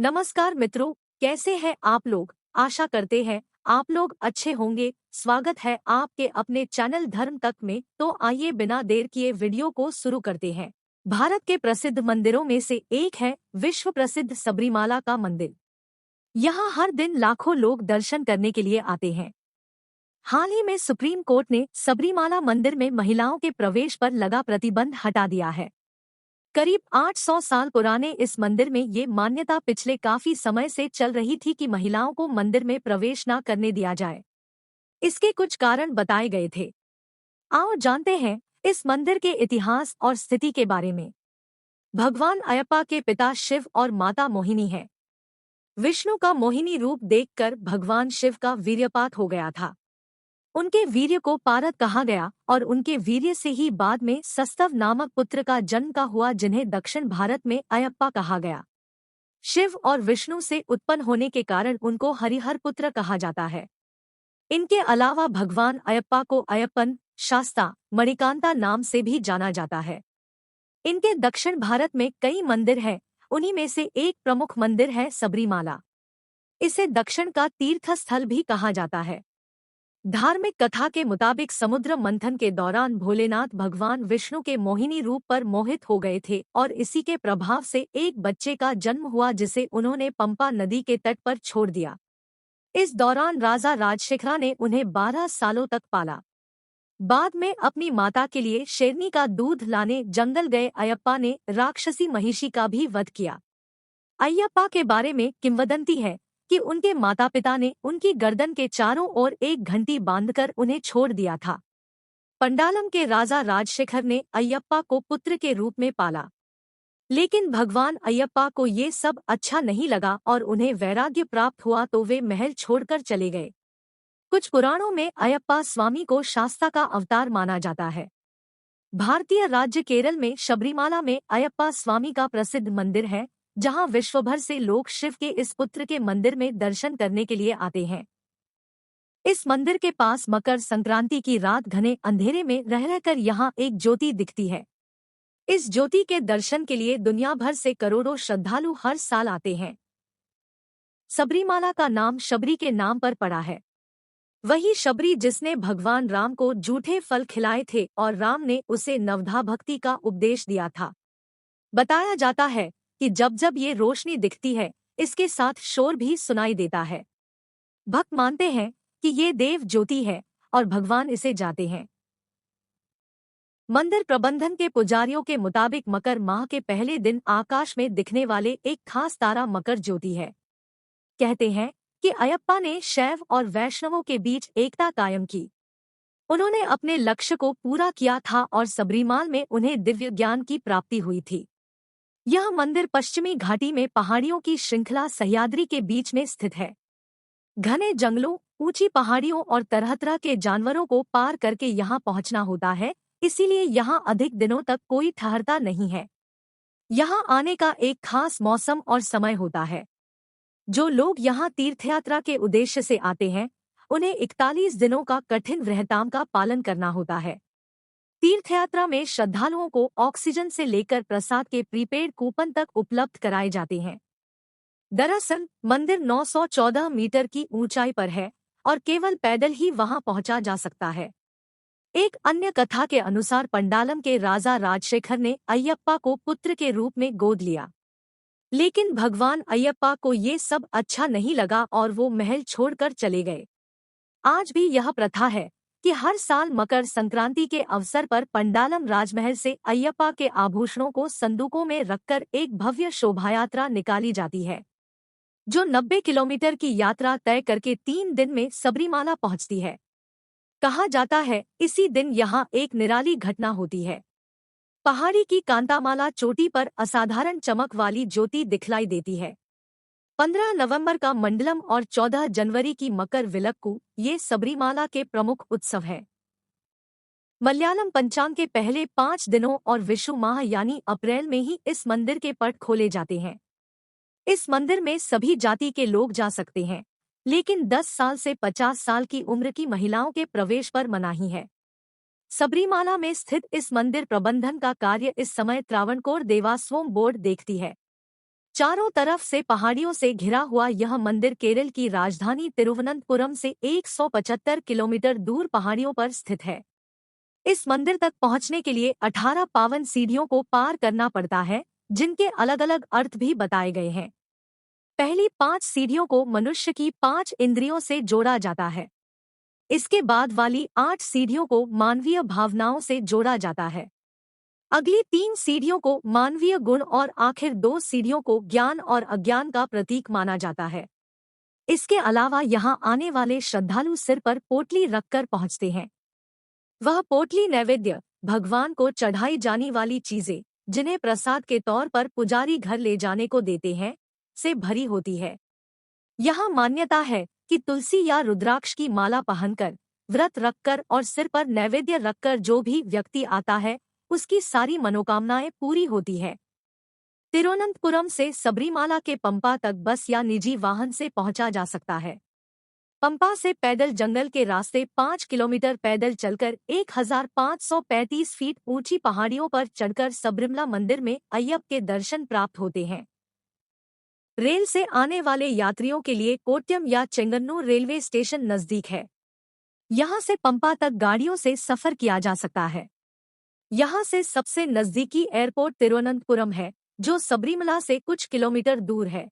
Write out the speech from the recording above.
नमस्कार मित्रों, कैसे हैं आप लोग। आशा करते हैं आप लोग अच्छे होंगे। स्वागत है आपके अपने चैनल धर्म तक में। तो आइए बिना देर किए वीडियो को शुरू करते हैं। भारत के प्रसिद्ध मंदिरों में से एक है विश्व प्रसिद्ध सबरीमाला का मंदिर। यहाँ हर दिन लाखों लोग दर्शन करने के लिए आते हैं। हाल ही में सुप्रीम कोर्ट ने सबरीमाला मंदिर में महिलाओं के प्रवेश पर लगा प्रतिबंध हटा दिया है। करीब 800 साल पुराने इस मंदिर में ये मान्यता पिछले काफी समय से चल रही थी कि महिलाओं को मंदिर में प्रवेश न करने दिया जाए। इसके कुछ कारण बताए गए थे। आओ जानते हैं इस मंदिर के इतिहास और स्थिति के बारे में। भगवान अयप्पा के पिता शिव और माता मोहिनी हैं। विष्णु का मोहिनी रूप देखकर भगवान शिव का वीर्यपात हो गया था। उनके वीर्य को पारद कहा गया और उनके वीर्य से ही बाद में सस्तव नामक पुत्र का जन्म का हुआ, जिन्हें दक्षिण भारत में अयप्पा कहा गया। शिव और विष्णु से उत्पन्न होने के कारण उनको हरिहर पुत्र कहा जाता है। इनके अलावा भगवान अयप्पा को अयप्पन, शास्ता, मणिकांता नाम से भी जाना जाता है। इनके दक्षिण भारत में कई मंदिर हैं। उन्हीं में से एक प्रमुख मंदिर है सबरीमाला। इसे दक्षिण का तीर्थ स्थल भी कहा जाता है। धार्मिक कथा के मुताबिक समुद्र मंथन के दौरान भोलेनाथ भगवान विष्णु के मोहिनी रूप पर मोहित हो गए थे और इसी के प्रभाव से एक बच्चे का जन्म हुआ, जिसे उन्होंने पंपा नदी के तट पर छोड़ दिया। इस दौरान राजा राजशेखरा ने उन्हें 12 सालों तक पाला। बाद में अपनी माता के लिए शेरनी का दूध लाने जंगल गए अयप्पा ने राक्षसी महिषी का भी वध किया। अयप्पा के बारे में किंवदंती है कि उनके माता पिता ने उनकी गर्दन के चारों ओर एक घंटी बांधकर उन्हें छोड़ दिया था। पंडालम के राजा राजशेखर ने अयप्पा को पुत्र के रूप में पाला, लेकिन भगवान अयप्पा को ये सब अच्छा नहीं लगा और उन्हें वैराग्य प्राप्त हुआ तो वे महल छोड़कर चले गए। कुछ पुराणों में अयप्पा स्वामी को शास्ता का अवतार माना जाता है। भारतीय राज्य केरल में शबरीमाला में अयप्पा स्वामी का प्रसिद्ध मंदिर है, जहां विश्वभर से लोग शिव के इस पुत्र के मंदिर में दर्शन करने के लिए आते हैं। इस मंदिर के पास मकर संक्रांति की रात घने अंधेरे में रह रहकर यहां एक ज्योति दिखती है। इस ज्योति के दर्शन के लिए दुनिया भर से करोड़ों श्रद्धालु हर साल आते हैं। सबरीमाला का नाम शबरी के नाम पर पड़ा है। वही शबरी जिसने भगवान राम को जूठे फल खिलाए थे और राम ने उसे नवधा भक्ति का उपदेश दिया था। बताया जाता है कि जब जब ये रोशनी दिखती है, इसके साथ शोर भी सुनाई देता है। भक्त मानते हैं कि ये देव ज्योति है और भगवान इसे जाते हैं। मंदिर प्रबंधन के पुजारियों के मुताबिक मकर माह के पहले दिन आकाश में दिखने वाले एक खास तारा मकर ज्योति है। कहते हैं कि अयप्पा ने शैव और वैष्णवों के बीच एकता कायम की। उन्होंने अपने लक्ष्य को पूरा किया था और सबरीमाल में उन्हें दिव्य ज्ञान की प्राप्ति हुई थी। यह मंदिर पश्चिमी घाटी में पहाड़ियों की श्रृंखला सह्याद्री के बीच में स्थित है। घने जंगलों, ऊंची पहाड़ियों और तरह तरह के जानवरों को पार करके यहाँ पहुँचना होता है, इसीलिए यहाँ अधिक दिनों तक कोई ठहरता नहीं है। यहाँ आने का एक खास मौसम और समय होता है। जो लोग यहाँ तीर्थयात्रा के उद्देश्य से आते हैं, उन्हें 41 दिनों का कठिन व्रताम का पालन करना होता है। तीर्थयात्रा में श्रद्धालुओं को ऑक्सीजन से लेकर प्रसाद के प्रीपेड कूपन तक उपलब्ध कराए जाते हैं। दरअसल मंदिर 914 मीटर की ऊंचाई पर है और केवल पैदल ही वहां पहुंचा जा सकता है। एक अन्य कथा के अनुसार पंडालम के राजा राजशेखर ने अयप्पा को पुत्र के रूप में गोद लिया, लेकिन भगवान अयप्पा को ये सब अच्छा नहीं लगा और वो महल छोड़कर चले गए। आज भी यह प्रथा है कि हर साल मकर संक्रांति के अवसर पर पंडालम राजमहल से अयप्पा के आभूषणों को संदूकों में रखकर एक भव्य शोभायात्रा निकाली जाती है, जो 90 किलोमीटर की यात्रा तय करके 3 दिन में सबरीमाला पहुंचती है। कहा जाता है इसी दिन यहाँ एक निराली घटना होती है। पहाड़ी की कांतामाला चोटी पर असाधारण चमक वाली ज्योति दिखलाई देती है। 15 नवंबर का मंडलम और 14 जनवरी की मकर विलक्कू ये सबरीमाला के प्रमुख उत्सव हैं। मलयालम पंचांग के पहले 5 दिनों और विषु माह यानी अप्रैल में ही इस मंदिर के पट खोले जाते हैं। इस मंदिर में सभी जाति के लोग जा सकते हैं, लेकिन 10 साल से 50 साल की उम्र की महिलाओं के प्रवेश पर मनाही है। सबरीमाला में स्थित इस मंदिर प्रबंधन का कार्य इस समय त्रावणकोर देवास्वोम बोर्ड देखती है। चारों तरफ से पहाड़ियों से घिरा हुआ यह मंदिर केरल की राजधानी तिरुवनंतपुरम से 175 किलोमीटर दूर पहाड़ियों पर स्थित है। इस मंदिर तक पहुंचने के लिए 18 पावन सीढ़ियों को पार करना पड़ता है, जिनके अलग अलग अर्थ भी बताए गए हैं। पहली 5 सीढ़ियों को मनुष्य की 5 इंद्रियों से जोड़ा जाता है। इसके बाद वाली 8 सीढ़ियों को मानवीय भावनाओं से जोड़ा जाता है। अगली 3 सीढ़ियों को मानवीय गुण और आखिर 2 सीढ़ियों को ज्ञान और अज्ञान का प्रतीक माना जाता है। इसके अलावा यहाँ आने वाले श्रद्धालु सिर पर पोटली रखकर पहुँचते हैं। वह पोटली नैवेद्य, भगवान को चढ़ाई जाने वाली चीजें, जिन्हें प्रसाद के तौर पर पुजारी घर ले जाने को देते हैं, से भरी होती है। यहाँ मान्यता है कि तुलसी या रुद्राक्ष की माला पहनकर, व्रत रखकर और सिर पर नैवेद्य रखकर जो भी व्यक्ति आता है, उसकी सारी मनोकामनाएं पूरी होती है। तिरुवनंतपुरम से सबरीमाला के पंपा तक बस या निजी वाहन से पहुंचा जा सकता है। पंपा से पैदल जंगल के रास्ते 5 किलोमीटर पैदल चलकर 1535 फीट ऊंची पहाड़ियों पर चढ़कर सबरीमला मंदिर में अय्यप्प के दर्शन प्राप्त होते हैं। रेल से आने वाले यात्रियों के लिए कोट्यम या चेंगन्नूर रेलवे स्टेशन नजदीक है। यहाँ से पंपा तक गाड़ियों से सफर किया जा सकता है। यहाँ से सबसे नजदीकी एयरपोर्ट तिरुवनंतपुरम है, जो सबरीमला से कुछ किलोमीटर दूर है।